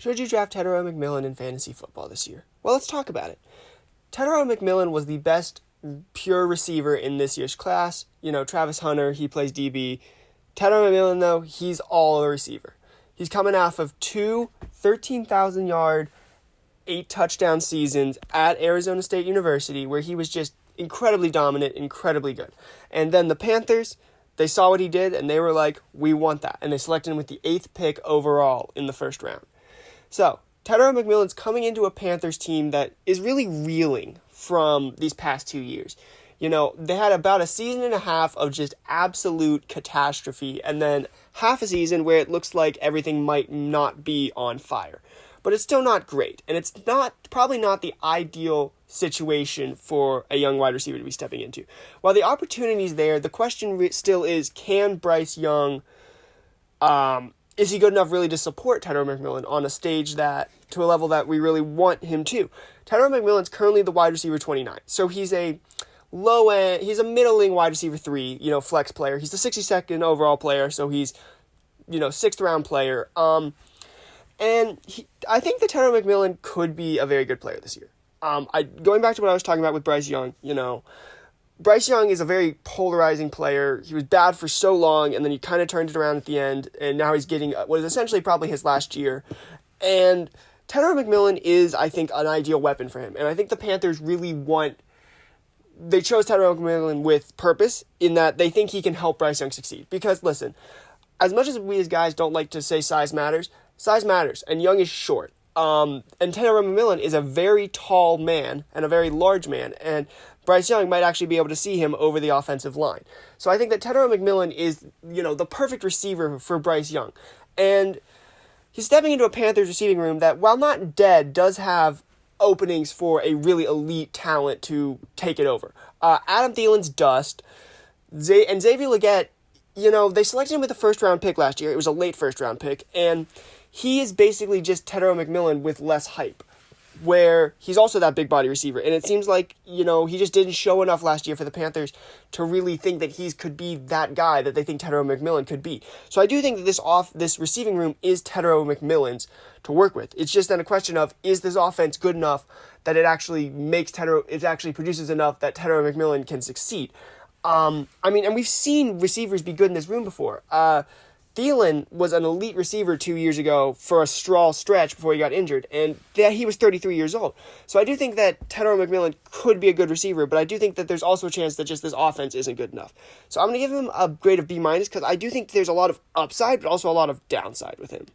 Should you draft Tetairoa McMillan in fantasy football this year? Well, let's talk about it. Tetairoa McMillan was the best pure receiver in this year's class. Travis Hunter, he plays DB. Tetairoa McMillan, though, he's all a receiver. He's coming off of two 13,000-yard, 8-touchdown seasons at Arizona State University, where he was just incredibly dominant, incredibly good. And then the Panthers, they saw what he did, and they were like, we want that. And they selected him with the 8th pick overall in the first round. So, Tetairoa McMillan's coming into a Panthers team that is really reeling from these past 2 years. They had about a season and a half of just absolute catastrophe, and then half a season where it looks like everything might not be on fire. But it's still not great, and it's probably not the ideal situation for a young wide receiver to be stepping into. While the opportunity's there, the question still is, can Bryce Young, is he good enough really to support Tetairoa McMillan on a stage to a level that we really want him to? Tetairoa McMillan's currently the wide receiver 29, so he's a he's a middling wide receiver 3, flex player. He's the 62nd overall player, so he's, 6th round player. And I think that Tetairoa McMillan could be a very good player this year. Going back to what I was talking about with Bryce Young, Bryce Young is a very polarizing player. He was bad for so long, and then he kind of turned it around at the end, and now he's getting what is essentially probably his last year. And Tetairoa McMillan is, I think, an ideal weapon for him. And I think the Panthers really they chose Tetairoa McMillan with purpose, in that they think he can help Bryce Young succeed. Because, listen, as much as we as guys don't like to say size matters, and Young is short. And Tetairoa McMillan is a very tall man and a very large man, and Bryce Young might actually be able to see him over the offensive line. So I think that Tetairoa McMillan is, the perfect receiver for Bryce Young. And he's stepping into a Panthers receiving room that, while not dead, does have openings for a really elite talent to take it over. Adam Thielen's dust, and Xavier Legette, they selected him with a first-round pick last year. It was a late first-round pick, and he is basically just Tetairoa McMillan with less hype, where he's also that big body receiver. And it seems like, he just didn't show enough last year for the Panthers to really think that he could be that guy that they think Tetairoa McMillan could be. So I do think that this receiving room is Tetairoa McMillan's to work with. It's just then a question of, is this offense good enough that it actually produces enough that Tetairoa McMillan can succeed? And we've seen receivers be good in this room before. Thielen was an elite receiver 2 years ago for a stretch before he got injured, and he was 33 years old. So I do think that Tetairoa McMillan could be a good receiver, but I do think that there's also a chance that just this offense isn't good enough. So I'm going to give him a grade of B- because I do think there's a lot of upside, but also a lot of downside with him.